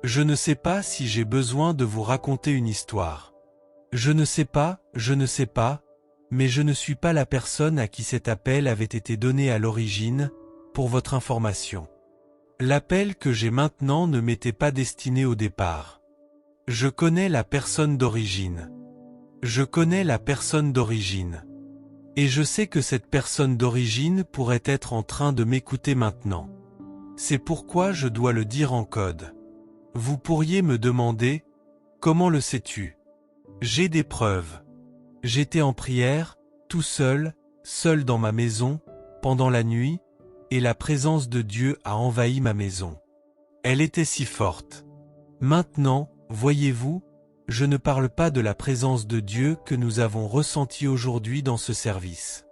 Je ne sais pas si j'ai besoin de vous raconter une histoire. Je ne sais pas, mais je ne suis pas la personne à qui cet appel avait été donné à l'origine, pour votre information. L'appel que j'ai maintenant ne m'était pas destiné au départ. Je connais la personne d'origine. Je connais la personne d'origine. Et je sais que cette personne d'origine pourrait être en train de m'écouter maintenant. C'est pourquoi je dois le dire en code. Vous pourriez me demander, comment le sais-tu? J'ai des preuves. J'étais en prière, tout seul dans ma maison, pendant la nuit, et la présence de Dieu a envahi ma maison. Elle était si forte. Maintenant, voyez-vous, je ne parle pas de la présence de Dieu que nous avons ressentie aujourd'hui dans ce service.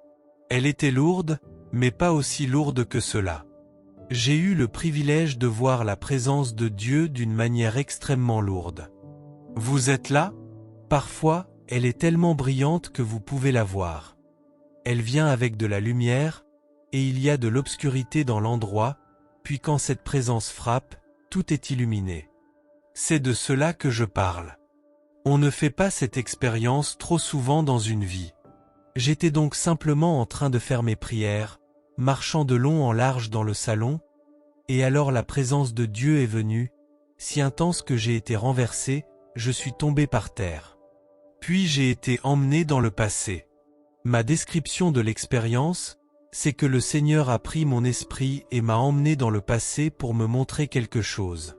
Elle était lourde, mais pas aussi lourde que cela. J'ai eu le privilège de voir la présence de Dieu d'une manière extrêmement lourde. Vous êtes là? Parfois, elle est tellement brillante que vous pouvez la voir. Elle vient avec de la lumière, et il y a de l'obscurité dans l'endroit, puis quand cette présence frappe, tout est illuminé. C'est de cela que je parle. On ne fait pas cette expérience trop souvent dans une vie. J'étais donc simplement en train de faire mes prières, marchant de long en large dans le salon, et alors la présence de Dieu est venue, si intense que j'ai été renversé, je suis tombé par terre. Puis j'ai été emmené dans le passé. Ma description de l'expérience, c'est que le Seigneur a pris mon esprit et m'a emmené dans le passé pour me montrer quelque chose.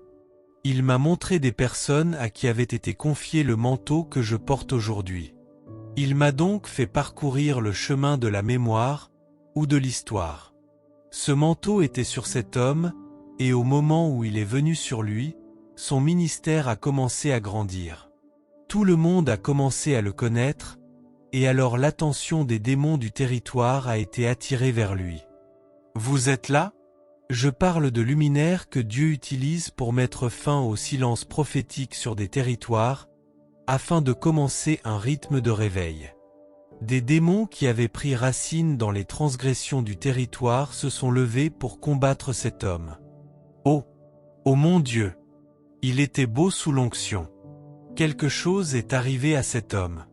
Il m'a montré des personnes à qui avait été confié le manteau que je porte aujourd'hui. Il m'a donc fait parcourir le chemin de la mémoire, ou de l'histoire. Ce manteau était sur cet homme, et au moment où il est venu sur lui, son ministère a commencé à grandir. Tout le monde a commencé à le connaître, et alors l'attention des démons du territoire a été attirée vers lui. Vous êtes là? Je parle de luminaires que Dieu utilise pour mettre fin au silence prophétique sur des territoires, afin de commencer un rythme de réveil. Des démons qui avaient pris racine dans les transgressions du territoire se sont levés pour combattre cet homme. Oh! Oh mon Dieu! Il était beau sous l'onction. Quelque chose est arrivé à cet homme.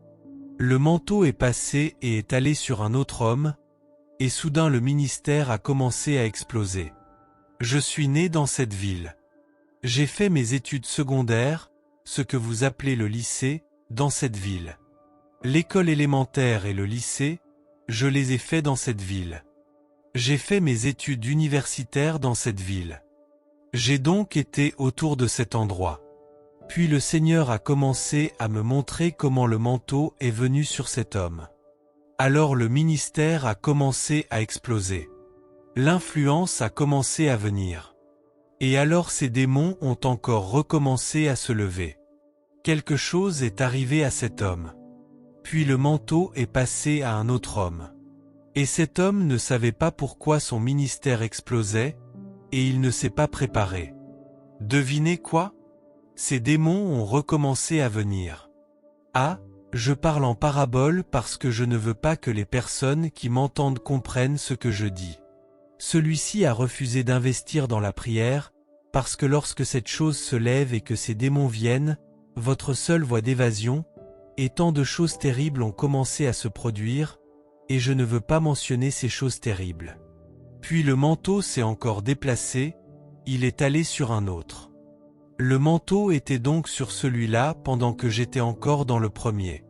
Le manteau est passé et est allé sur un autre homme, et soudain le ministère a commencé à exploser. Je suis né dans cette ville. J'ai fait mes études secondaires, ce que vous appelez le lycée, dans cette ville. L'école élémentaire et le lycée, je les ai faits dans cette ville. J'ai fait mes études universitaires dans cette ville. J'ai donc été autour de cet endroit. Puis le Seigneur a commencé à me montrer comment le manteau est venu sur cet homme. Alors le ministère a commencé à exploser. L'influence a commencé à venir. Et alors ces démons ont encore recommencé à se lever. Quelque chose est arrivé à cet homme. Puis le manteau est passé à un autre homme. Et cet homme ne savait pas pourquoi son ministère explosait, et il ne s'est pas préparé. Devinez quoi? Ces démons ont recommencé à venir. Ah, je parle en parabole parce que je ne veux pas que les personnes qui m'entendent comprennent ce que je dis. Celui-ci a refusé d'investir dans la prière, parce que lorsque cette chose se lève et que ces démons viennent, votre seule voie d'évasion, et tant de choses terribles ont commencé à se produire, et je ne veux pas mentionner ces choses terribles. Puis le manteau s'est encore déplacé, il est allé sur un autre. Le manteau était donc sur celui-là pendant que j'étais encore dans le premier.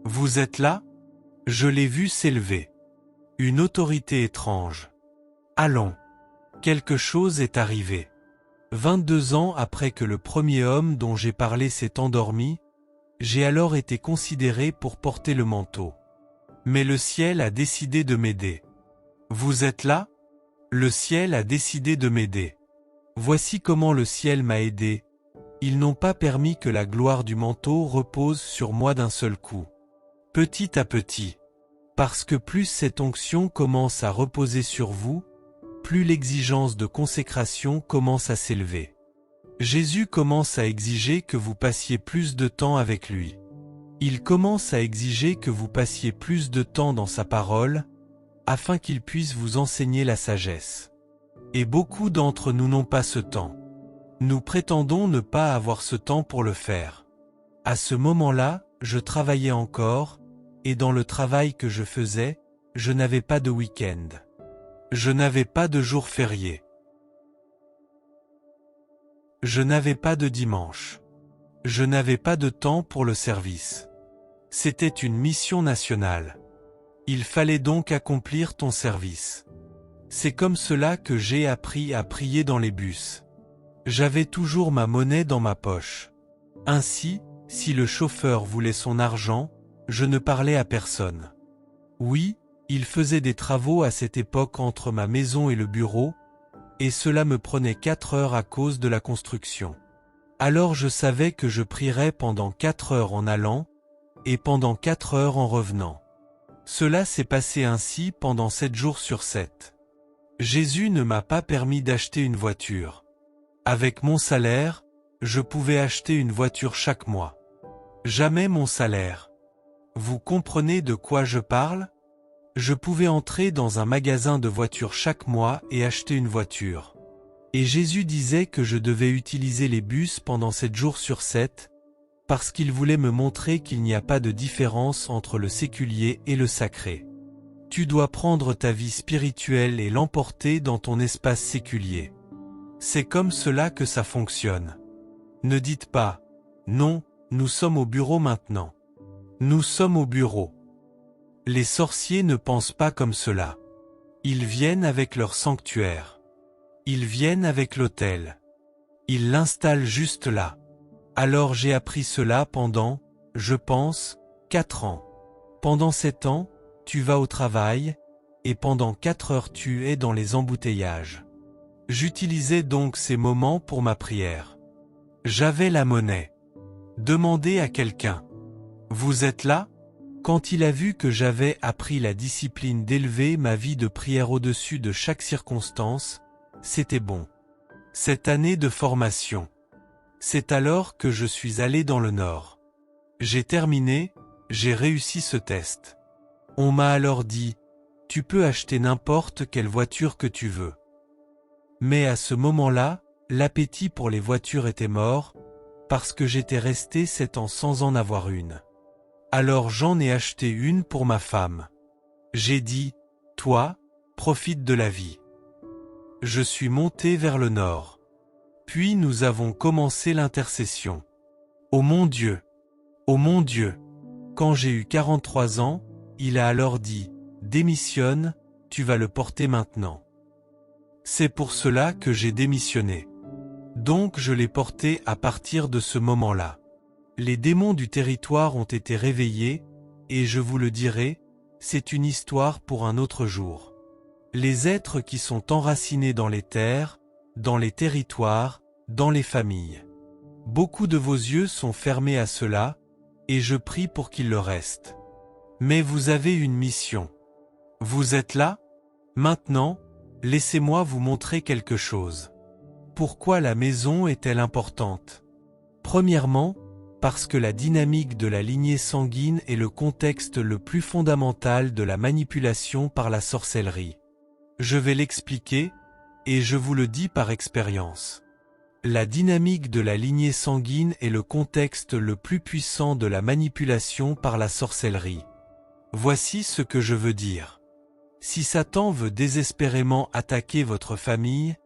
Vous êtes là? Je l'ai vu s'élever. Une autorité étrange. Allons. Quelque chose est arrivé. 22 ans après que le premier homme dont j'ai parlé s'est endormi, j'ai alors été considéré pour porter le manteau. Mais le ciel a décidé de m'aider. Vous êtes là? Le ciel a décidé de m'aider. Voici comment le ciel m'a aidé. Ils n'ont pas permis que la gloire du manteau repose sur moi d'un seul coup. Petit à petit. Parce que plus cette onction commence à reposer sur vous, plus l'exigence de consécration commence à s'élever. Jésus commence à exiger que vous passiez plus de temps avec lui. Il commence à exiger que vous passiez plus de temps dans sa parole, afin qu'il puisse vous enseigner la sagesse. Et beaucoup d'entre nous n'ont pas ce temps. Nous prétendons ne pas avoir ce temps pour le faire. À ce moment-là, je travaillais encore, et dans le travail que je faisais, je n'avais pas de week-end. Je n'avais pas de jour férié. Je n'avais pas de dimanche. Je n'avais pas de temps pour le service. C'était une mission nationale. Il fallait donc accomplir ton service. C'est comme cela que j'ai appris à prier dans les bus. J'avais toujours ma monnaie dans ma poche. Ainsi, si le chauffeur voulait son argent, je ne parlais à personne. Oui, il faisait des travaux à cette époque entre ma maison et le bureau, et cela me prenait 4 heures à cause de la construction. Alors je savais que je prierais pendant 4 heures en allant, et pendant 4 heures en revenant. Cela s'est passé ainsi pendant 7 jours sur 7. Jésus ne m'a pas permis d'acheter une voiture. Avec mon salaire, je pouvais acheter une voiture chaque mois. Jamais mon salaire. Vous comprenez de quoi je parle? Je pouvais entrer dans un magasin de voitures chaque mois et acheter une voiture. Et Jésus disait que je devais utiliser les bus pendant 7 jours sur 7, parce qu'il voulait me montrer qu'il n'y a pas de différence entre le séculier et le sacré. Tu dois prendre ta vie spirituelle et l'emporter dans ton espace séculier. C'est comme cela que ça fonctionne. Ne dites pas « Non, nous sommes au bureau maintenant ». Nous sommes au bureau. Les sorciers ne pensent pas comme cela. Ils viennent avec leur sanctuaire. Ils viennent avec l'autel. Ils l'installent juste là. Alors j'ai appris cela pendant, je pense, 4 ans. Pendant 7 ans, tu vas au travail, et pendant 4 heures tu es dans les embouteillages. J'utilisais donc ces moments pour ma prière. J'avais la monnaie. Demandez à quelqu'un. Vous êtes là? Quand il a vu que j'avais appris la discipline d'élever ma vie de prière au-dessus de chaque circonstance, c'était bon. Cette année de formation. C'est alors que je suis allé dans le Nord. J'ai terminé, j'ai réussi ce test. On m'a alors dit, tu peux acheter n'importe quelle voiture que tu veux. Mais à ce moment-là, l'appétit pour les voitures était mort, parce que j'étais resté 7 ans sans en avoir une. Alors j'en ai acheté une pour ma femme. J'ai dit, toi, profite de la vie. Je suis monté vers le nord. Puis nous avons commencé l'intercession. Oh mon Dieu! Oh mon Dieu! Quand j'ai eu 43 ans, il a alors dit, démissionne, tu vas le porter maintenant. C'est pour cela que j'ai démissionné. Donc je l'ai porté à partir de ce moment-là. Les démons du territoire ont été réveillés, et je vous le dirai, c'est une histoire pour un autre jour. Les êtres qui sont enracinés dans les terres, dans les territoires, dans les familles. Beaucoup de vos yeux sont fermés à cela, et je prie pour qu'il le reste. Mais vous avez une mission. Vous êtes là? Maintenant, laissez-moi vous montrer quelque chose. Pourquoi la maison est-elle importante? Premièrement, parce que la dynamique de la lignée sanguine est le contexte le plus fondamental de la manipulation par la sorcellerie. Je vais l'expliquer, et je vous le dis par expérience. La dynamique de la lignée sanguine est le contexte le plus puissant de la manipulation par la sorcellerie. Voici ce que je veux dire. Si Satan veut désespérément attaquer votre famille,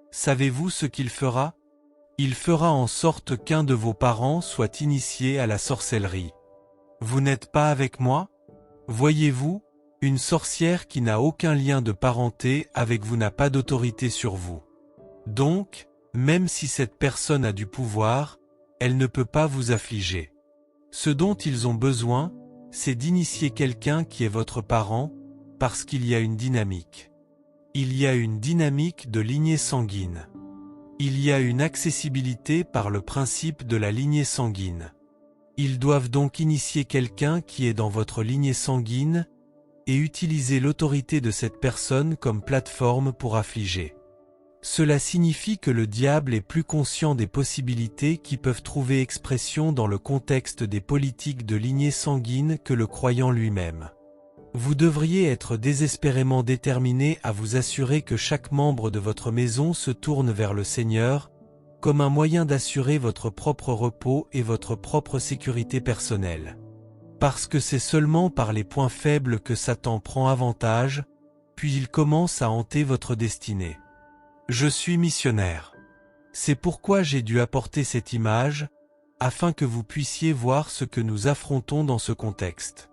savez-vous ce qu'il fera? Il fera en sorte qu'un de vos parents soit initié à la sorcellerie. Vous n'êtes pas avec moi? Voyez-vous, une sorcière qui n'a aucun lien de parenté avec vous n'a pas d'autorité sur vous. Donc, même si cette personne a du pouvoir, elle ne peut pas vous affliger. Ce dont ils ont besoin, c'est d'initier quelqu'un qui est votre parent, parce qu'il y a une dynamique. Il y a une dynamique de lignée sanguine. Il y a une accessibilité par le principe de la lignée sanguine. Ils doivent donc initier quelqu'un qui est dans votre lignée sanguine et utiliser l'autorité de cette personne comme plateforme pour affliger. Cela signifie que le diable est plus conscient des possibilités qui peuvent trouver expression dans le contexte des politiques de lignée sanguine que le croyant lui-même. Vous devriez être désespérément déterminé à vous assurer que chaque membre de votre maison se tourne vers le Seigneur, comme un moyen d'assurer votre propre repos et votre propre sécurité personnelle. Parce que c'est seulement par les points faibles que Satan prend avantage, puis il commence à hanter votre destinée. Je suis missionnaire. C'est pourquoi j'ai dû apporter cette image, afin que vous puissiez voir ce que nous affrontons dans ce contexte.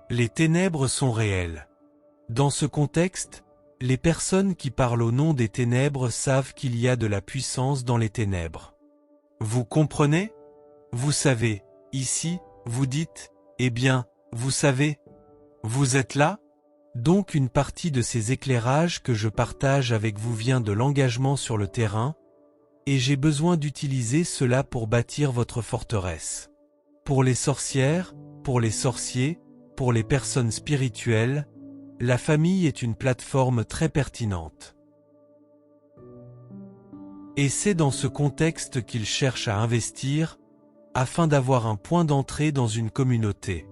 Les ténèbres sont réelles. Dans ce contexte, les personnes qui parlent au nom des ténèbres savent qu'il y a de la puissance dans les ténèbres. Vous comprenez? Vous savez, ici, vous dites, eh bien, vous savez, vous êtes là? Donc une partie de ces éclairages que je partage avec vous vient de l'engagement sur le terrain, et j'ai besoin d'utiliser cela pour bâtir votre forteresse. Pour les sorcières, pour les sorciers, pour les personnes spirituelles, la famille est une plateforme très pertinente. Et c'est dans ce contexte qu'ils cherchent à investir, afin d'avoir un point d'entrée dans une communauté.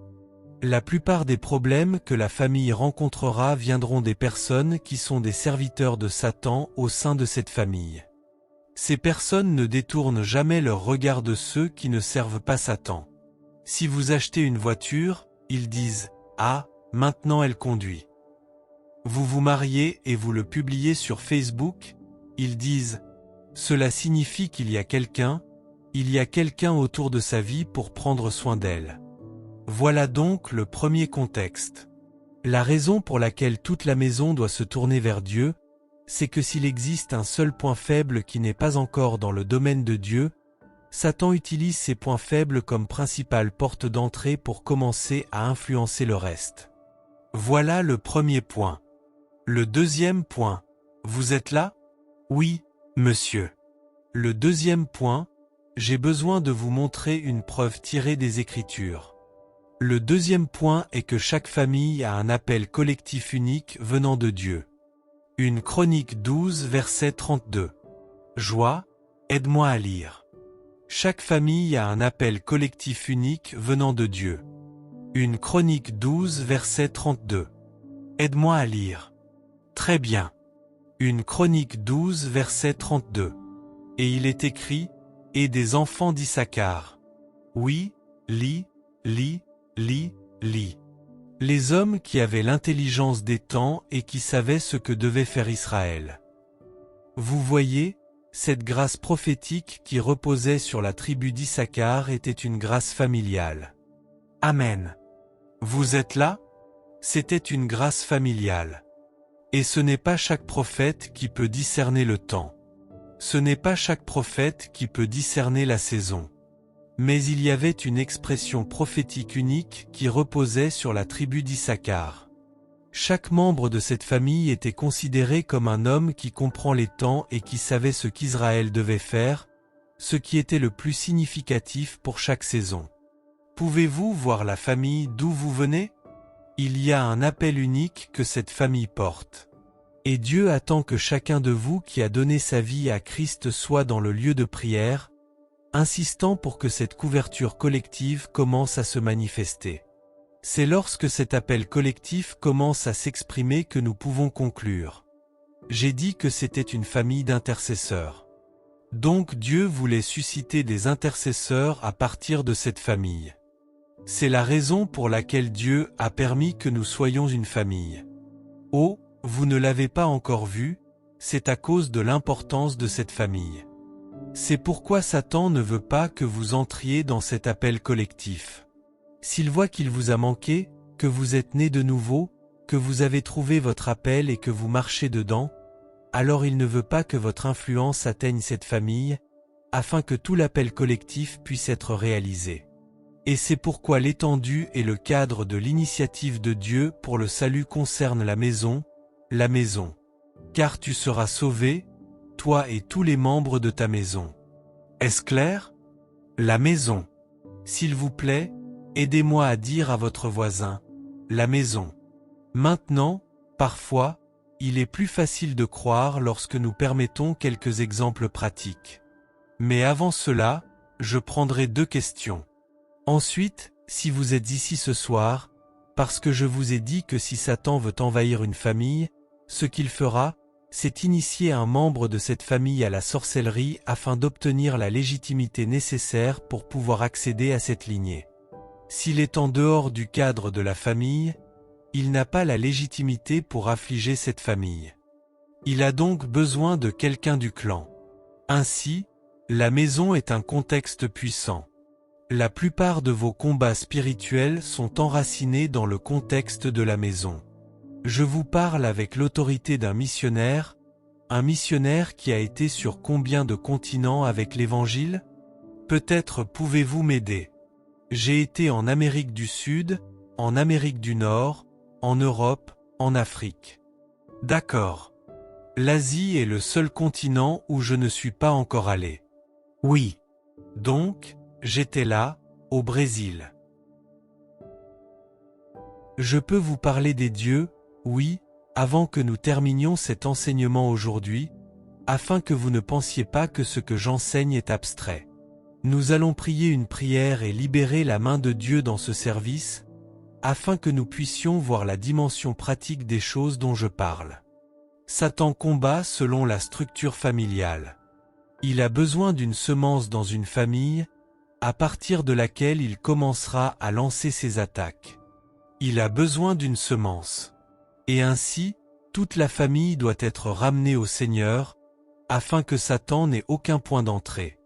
La plupart des problèmes que la famille rencontrera viendront des personnes qui sont des serviteurs de Satan au sein de cette famille. Ces personnes ne détournent jamais leur regard de ceux qui ne servent pas Satan. Si vous achetez une voiture, ils disent « Ah, maintenant elle conduit ». Vous vous mariez et vous le publiez sur Facebook, ils disent « Cela signifie qu'il y a quelqu'un autour de sa vie pour prendre soin d'elle ». Voilà donc le premier contexte. La raison pour laquelle toute la maison doit se tourner vers Dieu, c'est que s'il existe un seul point faible qui n'est pas encore dans le domaine de Dieu, Satan utilise ces points faibles comme principale porte d'entrée pour commencer à influencer le reste. Voilà le premier point. Le deuxième point. Vous êtes là? Oui, monsieur. Le deuxième point, j'ai besoin de vous montrer une preuve tirée des Écritures. Le deuxième point est que chaque famille a un appel collectif unique venant de Dieu. Une Chronique 12 verset 32. Joie, aide-moi à lire. Chaque famille a un appel collectif unique venant de Dieu. Une Chronique 12 verset 32. Aide-moi à lire. Très bien. Une Chronique 12 verset 32. Et il est écrit, et des enfants d'Issachar. Oui, lis, lis, lis, lis. Les hommes qui avaient l'intelligence des temps et qui savaient ce que devait faire Israël. Vous voyez, cette grâce prophétique qui reposait sur la tribu d'Issachar était une grâce familiale. Amen. Vous êtes là? C'était une grâce familiale. Et ce n'est pas chaque prophète qui peut discerner le temps. Ce n'est pas chaque prophète qui peut discerner la saison. Mais il y avait une expression prophétique unique qui reposait sur la tribu d'Issachar. Chaque membre de cette famille était considéré comme un homme qui comprend les temps et qui savait ce qu'Israël devait faire, ce qui était le plus significatif pour chaque saison. Pouvez-vous voir la famille d'où vous venez? Il y a un appel unique que cette famille porte. Et Dieu attend que chacun de vous qui a donné sa vie à Christ soit dans le lieu de prière, insistant pour que cette couverture collective commence à se manifester. C'est lorsque cet appel collectif commence à s'exprimer que nous pouvons conclure. J'ai dit que c'était une famille d'intercesseurs. Donc Dieu voulait susciter des intercesseurs à partir de cette famille. C'est la raison pour laquelle Dieu a permis que nous soyons une famille. Oh, vous ne l'avez pas encore vu, c'est à cause de l'importance de cette famille. C'est pourquoi Satan ne veut pas que vous entriez dans cet appel collectif. S'il voit qu'il vous a manqué, que vous êtes né de nouveau, que vous avez trouvé votre appel et que vous marchez dedans, alors il ne veut pas que votre influence atteigne cette famille, afin que tout l'appel collectif puisse être réalisé. Et c'est pourquoi l'étendue et le cadre de l'initiative de Dieu pour le salut concernent la maison, car tu seras sauvé, toi et tous les membres de ta maison. Est-ce clair? La maison. S'il vous plaît, aidez-moi à dire à votre voisin, la maison. Maintenant, parfois, il est plus facile de croire lorsque nous permettons quelques exemples pratiques. Mais avant cela, je prendrai 2 questions. Ensuite, si vous êtes ici ce soir, parce que je vous ai dit que si Satan veut envahir une famille, ce qu'il fera, c'est initier un membre de cette famille à la sorcellerie afin d'obtenir la légitimité nécessaire pour pouvoir accéder à cette lignée. S'il est en dehors du cadre de la famille, il n'a pas la légitimité pour affliger cette famille. Il a donc besoin de quelqu'un du clan. Ainsi, la maison est un contexte puissant. La plupart de vos combats spirituels sont enracinés dans le contexte de la maison. Je vous parle avec l'autorité d'un missionnaire, un missionnaire qui a été sur combien de continents avec l'Évangile? Peut-être pouvez-vous m'aider. J'ai été en Amérique du Sud, en Amérique du Nord, en Europe, en Afrique. D'accord. L'Asie est le seul continent où je ne suis pas encore allé. Oui. Donc, j'étais là, au Brésil. Je peux vous parler des dieux, oui, avant que nous terminions cet enseignement aujourd'hui, afin que vous ne pensiez pas que ce que j'enseigne est abstrait. Nous allons prier une prière et libérer la main de Dieu dans ce service, afin que nous puissions voir la dimension pratique des choses dont je parle. Satan combat selon la structure familiale. Il a besoin d'une semence dans une famille, à partir de laquelle il commencera à lancer ses attaques. Il a besoin d'une semence. Et ainsi, toute la famille doit être ramenée au Seigneur, afin que Satan n'ait aucun point d'entrée.